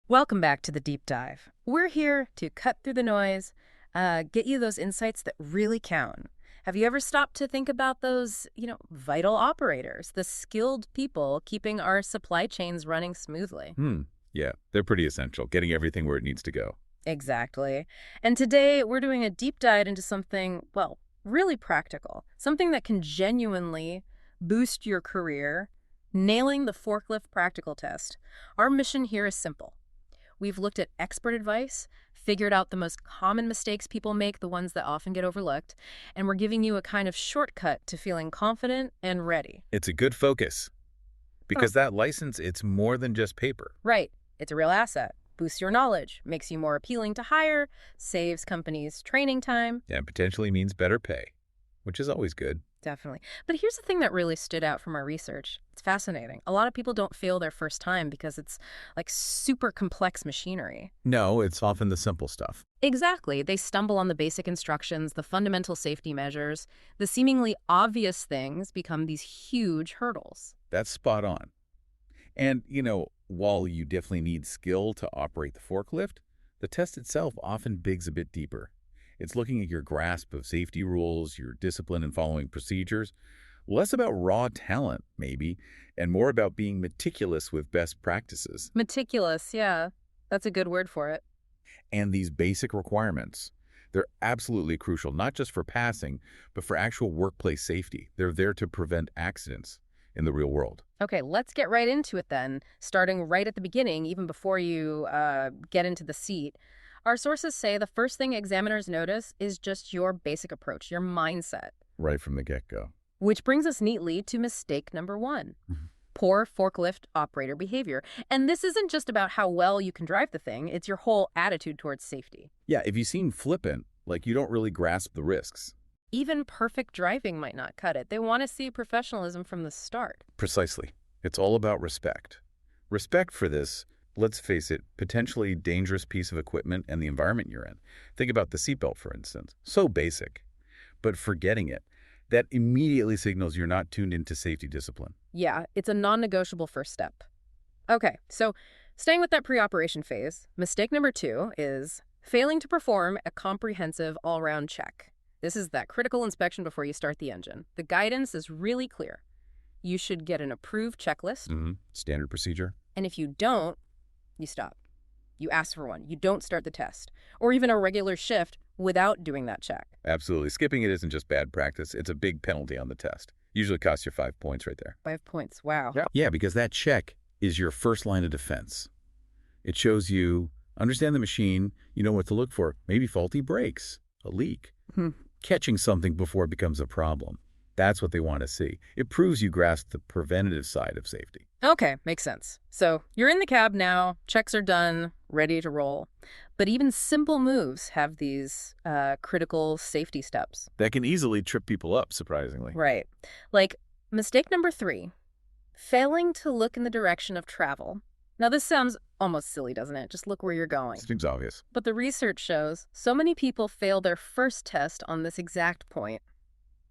Welcome back to the deep dive. We're here to cut through the noise, get you those insights that really count. Have you ever stopped to think about those, vital operators, the skilled people keeping our supply chains running smoothly? Hmm. Yeah, they're pretty essential, getting everything where it needs to go. Exactly. And today we're doing a deep dive into something, well, really practical, something that can genuinely boost your career, nailing the forklift practical test. Our mission here is simple. We've looked at expert advice, figured out the most common mistakes people make, the ones that often get overlooked, and we're giving you a kind of shortcut to feeling confident and ready. It's a good focus Oh, because that license, it's more than just paper. right. It's a real asset. Boosts your knowledge, makes you more appealing to hire, saves companies training time. And potentially means better pay, which is always good. Definitely. But here's the thing that really stood out from our research. It's fascinating. A lot of people don't fail their first time because it's like super complex machinery. No, it's often the simple stuff. Exactly. They stumble on the basic instructions, the fundamental safety measures. The seemingly obvious things become these huge hurdles. That's spot on. And, while you definitely need skill to operate the forklift, the test itself often digs a bit deeper. It's looking at your grasp of safety rules, your discipline in following procedures, less about raw talent, maybe, and more about being meticulous with best practices. Meticulous, yeah. That's a good word for it. And these basic requirements, they're absolutely crucial, not just for passing, but for actual workplace safety. They're there to prevent accidents in the real world. Okay, let's get right into it then, starting right at the beginning, even before you get into the seat. Our sources say the first thing examiners notice is just your basic approach, your mindset. Right from the get-go. Which brings us neatly to mistake number one. Mhm. Poor forklift operator behavior. And this isn't just about how well you can drive the thing, it's your whole attitude towards safety. Yeah, if you seem flippant, like you don't really grasp the risks. Even perfect driving might not cut it. They want to see professionalism from the start. Precisely. It's all about respect. Respect for this, let's face it, potentially dangerous piece of equipment and the environment you're in. Think about the seatbelt, for instance. So basic. But forgetting it, that immediately signals you're not tuned into safety discipline. Yeah, it's a non-negotiable first step. Okay, so staying with that pre-operation phase, mistake number two is failing to perform a comprehensive all-round check. This is that critical inspection before you start the engine. The guidance is really clear. You should get an approved checklist, Standard procedure. and if you don't, you stop. You ask for one. You don't start the test, or even a regular shift without doing that check. Absolutely. Skipping it isn't just bad practice. It's a big penalty on the test. Usually costs you 5 points right there. 5 points. Wow. Yeah, because that check is your first line of defense. It shows you understand the machine, you know what to look for. Maybe faulty brakes, a leak, Hmm. catching something before it becomes a problem. That's what they want to see. It proves you grasp the preventative side of safety. Okay, makes sense. So you're in the cab now, checks are done, ready to roll. But even simple moves have these critical safety steps. That can easily trip people up, surprisingly. Right. Like mistake number three, failing to look in the direction of travel. Now, this sounds almost silly, doesn't it? Just look where you're going. Seems obvious. But the research shows so many people fail their first test on this exact point.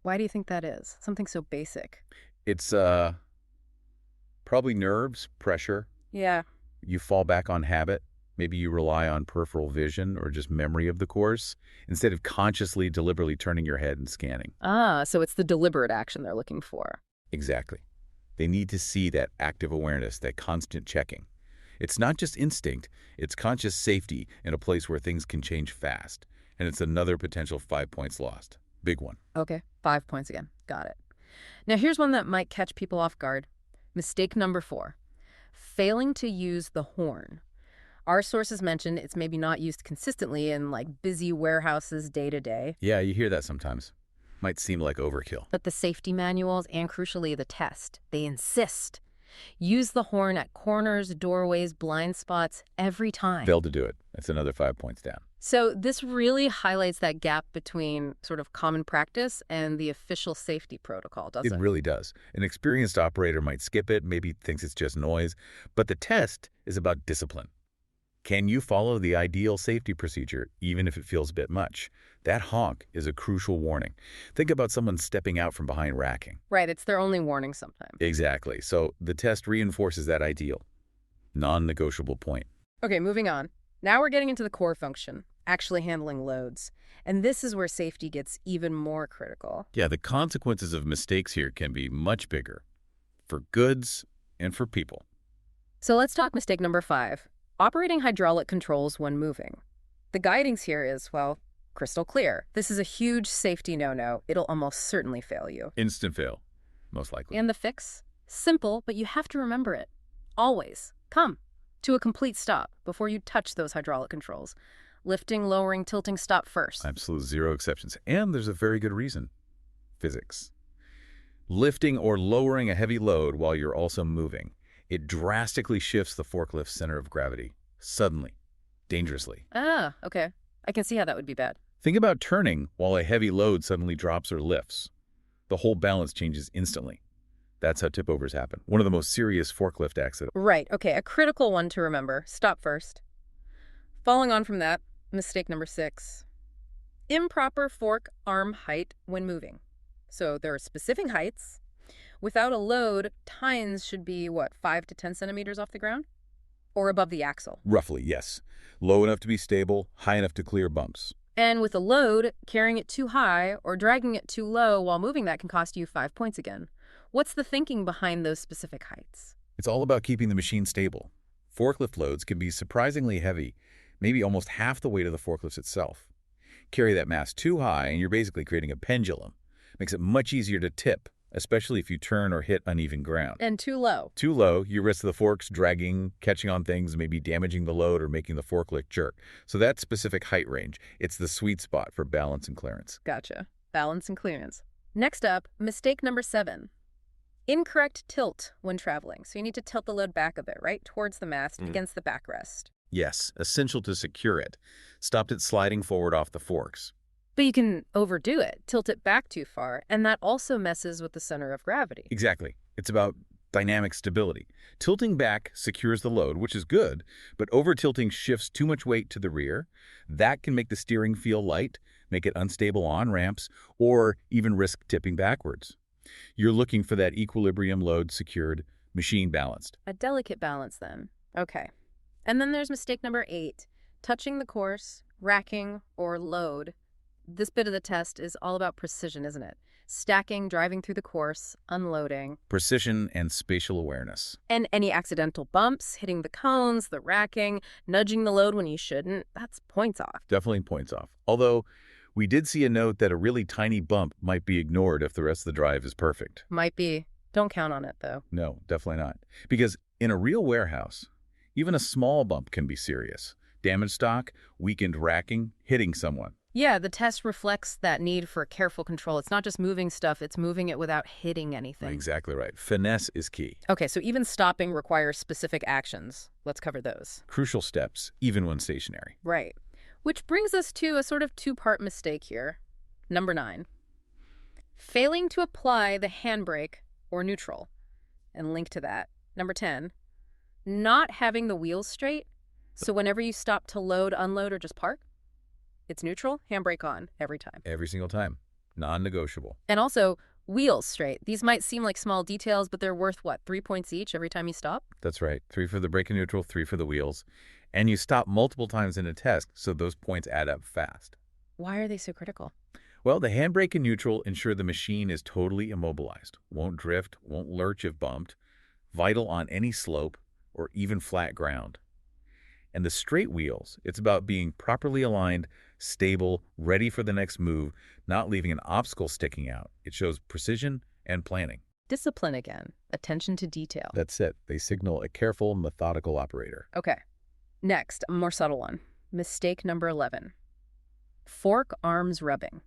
Why do you think that is? Something so basic. It's probably nerves, pressure. Yeah. You fall back on habit. Maybe you rely on peripheral vision or just memory of the course instead of consciously, deliberately turning your head and scanning. Ah, so it's the deliberate action they're looking for. Exactly. They need to see that active awareness, that constant checking. It's not just instinct, it's conscious safety in a place where things can change fast. And it's another potential 5 points lost. Big one. Okay, 5 points again. Got it. Now here's one that might catch people off guard. Mistake number four, failing to use the horn. Our sources mentioned it's maybe not used consistently in busy warehouses day to day, Yeah, you hear that sometimes. Might seem like overkill. but the safety manuals and crucially the test, they insist. Use the horn at corners, doorways, blind spots every time. Failed to do it. That's another 5 points down. So this really highlights that gap between sort of common practice and the official safety protocol, doesn't It it? really does. An experienced operator might skip it, maybe thinks it's just noise, but the test is about discipline. Can you follow the ideal safety procedure, even if it feels a bit much? That honk is a crucial warning. Think about someone stepping out from behind racking. Right, it's their only warning sometimes. Exactly. So the test reinforces that ideal. Non-negotiable point. Okay, moving on. Now we're getting into the core function, actually handling loads. And this is where safety gets even more critical. Yeah, the consequences of mistakes here can be much bigger for goods and for people. So let's talk mistake number 5, operating hydraulic controls when moving. The guidance here is, well, crystal clear. This is a huge safety no-no. It'll almost certainly fail you. Instant fail, most likely. And the fix? Simple, but you have to remember it. Always come to a complete stop before you touch those hydraulic controls. Lifting, lowering, tilting, stop first. Absolute zero exceptions. And there's a very good reason. Physics. Lifting or lowering a heavy load while you're also moving. It drastically shifts the forklift's center of gravity. Suddenly. Dangerously. Ah, okay. I can see how that would be bad. Think about turning while a heavy load suddenly drops or lifts. The whole balance changes instantly. That's how tipovers happen. One of the most serious forklift accidents. Right, okay, a critical one to remember. Stop first. Following on from that, mistake number 6. Improper fork arm height when moving. So there are specific heights. Without a load, tines should be, 5 to 10 centimeters off the ground? Or above the axle. Roughly, yes. Low enough to be stable, high enough to clear bumps. And with a load, carrying it too high or dragging it too low while moving that can cost you 5 points again. What's the thinking behind those specific heights? It's all about keeping the machine stable. Forklift loads can be surprisingly heavy, maybe almost half the weight of the forklift itself. Carry that mass too high and you're basically creating a pendulum. Makes it much easier to tip, especially if you turn or hit uneven ground. And too low. Too low, you risk the forks dragging, catching on things, maybe damaging the load or making the forklift jerk. So that specific height range, it's the sweet spot for balance and clearance. Gotcha. Balance and clearance. Next up, mistake number 7. Incorrect tilt when traveling. So you need to tilt the load back a bit, right? Towards the mast, against the backrest. Yes, essential to secure it. Stopped it sliding forward off the forks. But you can overdo it, tilt it back too far, and that also messes with the center of gravity. Exactly. It's about dynamic stability. Tilting back secures the load, which is good, but over-tilting shifts too much weight to the rear. That can make the steering feel light, make it unstable on ramps, or even risk tipping backwards. You're looking for that equilibrium load secured, machine balanced. A delicate balance then. Okay. And then there's mistake number 8, touching the course, racking, or load. This bit of the test is all about precision, isn't it? Stacking, driving through the course, unloading. Precision and spatial awareness. And any accidental bumps, hitting the cones, the racking, nudging the load when you shouldn't, that's points off. Definitely points off. Although, we did see a note that a really tiny bump might be ignored if the rest of the drive is perfect. Might be. Don't count on it, though. No, definitely not. Because in a real warehouse, even a small bump can be serious. Damaged stock, weakened racking, hitting someone. Yeah, the test reflects that need for careful control. It's not just moving stuff, it's moving it without hitting anything. Exactly right. Finesse is key. Okay, so even stopping requires specific actions. Let's cover those. Crucial steps, even when stationary. Right. Which brings us to a sort of 2-part mistake here. Number 9. Failing to apply the handbrake or neutral. And link to that. Number 10. Not having the wheels straight. So whenever you stop to load, unload, or just park, it's neutral, handbrake on, every time. Every single time. Non-negotiable. And also, wheels straight. These might seem like small details, but they're worth, 3 points each every time you stop? That's right. 3 for the brake and neutral, 3 for the wheels. And you stop multiple times in a test, so those points add up fast. Why are they so critical? Well, the handbrake and neutral ensure the machine is totally immobilized, won't drift, won't lurch if bumped, vital on any slope or even flat ground. And the straight wheels, it's about being properly aligned, stable, ready for the next move, not leaving an obstacle sticking out. It shows precision and planning. Discipline again. Attention to detail. That's it. They signal a careful, methodical operator. Okay. Next, a more subtle one. Mistake number 11. Fork arms rubbing.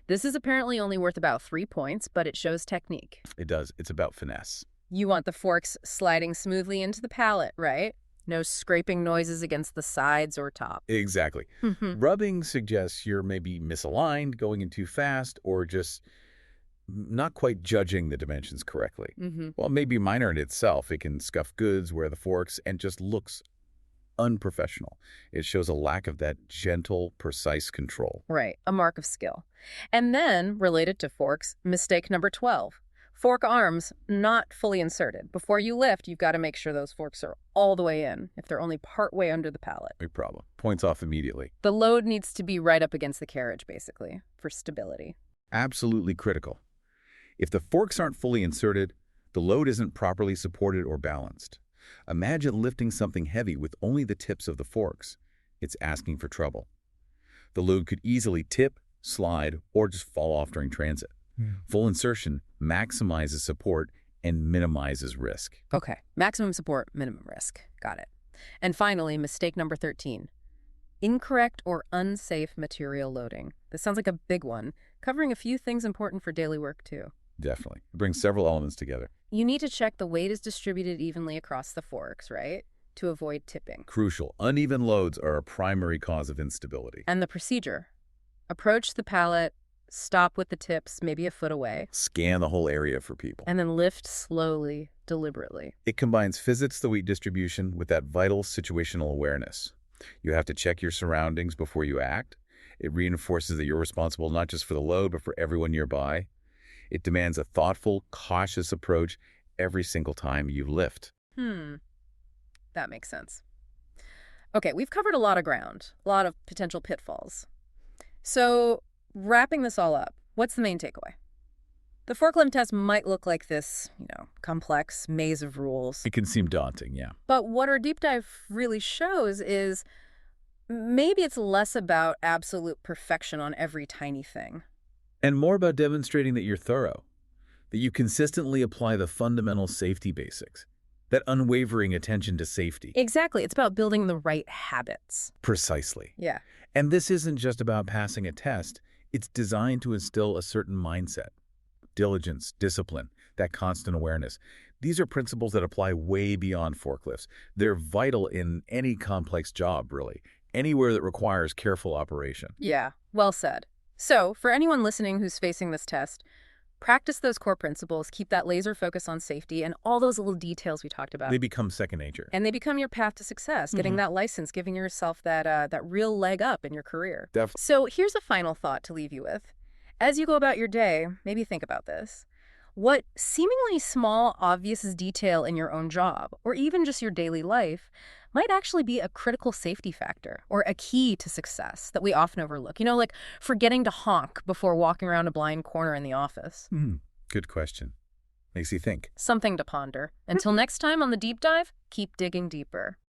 This is apparently only worth about 3 points, but it shows technique. It does. It's about finesse. You want the forks sliding smoothly into the pallet, right? No scraping noises against the sides or top. Exactly. Rubbing suggests you're maybe misaligned, going in too fast, or just not quite judging the dimensions correctly. Well, maybe minor in itself. It can scuff goods, wear the forks, and just looks unprofessional. It shows a lack of that gentle, precise control. Right, a mark of skill. And then, related to forks, mistake number 12. Fork arms not fully inserted. Before you lift, you've got to make sure those forks are all the way in, if they're only part way under the pallet. Big problem. Points off immediately. The load needs to be right up against the carriage, basically, for stability. Absolutely critical. If the forks aren't fully inserted, the load isn't properly supported or balanced. Imagine lifting something heavy with only the tips of the forks. It's asking for trouble. The load could easily tip, slide, or just fall off during transit. Full insertion maximizes support and minimizes risk. Okay, maximum support, minimum risk. Got it. And finally, mistake number 13. Incorrect or unsafe material loading. This sounds like a big one, covering a few things important for daily work too. Definitely. It brings several elements together. You need to check the weight is distributed evenly across the forks, right? To avoid tipping. Crucial. Uneven loads are a primary cause of instability. And the procedure. Approach the pallet, stop with the tips, maybe a foot away. Scan the whole area for people. And then lift slowly, deliberately. It combines physics, the weight distribution, with that vital situational awareness. You have to check your surroundings before you act. It reinforces that you're responsible not just for the load, but for everyone nearby. It demands a thoughtful, cautious approach every single time you lift. That makes sense. Okay, we've covered a lot of ground, a lot of potential pitfalls. So, wrapping this all up, what's the main takeaway? The forklift test might look like this, complex maze of rules. It can seem daunting, yeah. But what our deep dive really shows is maybe it's less about absolute perfection on every tiny thing. And more about demonstrating that you're thorough, that you consistently apply the fundamental safety basics, that unwavering attention to safety. Exactly. It's about building the right habits. Precisely. Yeah. And this isn't just about passing a test. It's designed to instill a certain mindset. Diligence, discipline, that constant awareness. These are principles that apply way beyond forklifts. They're vital in any complex job, really, anywhere that requires careful operation. Yeah, well said. So, for anyone listening who's facing this test, practice those core principles, keep that laser focus on safety and all those little details we talked about. They become second nature. And they become your path to success, getting that license, giving yourself that real leg up in your career. Definitely. So here's a final thought to leave you with. As you go about your day, maybe think about this. What seemingly small, obvious detail in your own job, or even just your daily life, might actually be a critical safety factor or a key to success that we often overlook. Like forgetting to honk before walking around a blind corner in the office. Good question. Makes you think. Something to ponder. Until next time on The Deep Dive, keep digging deeper.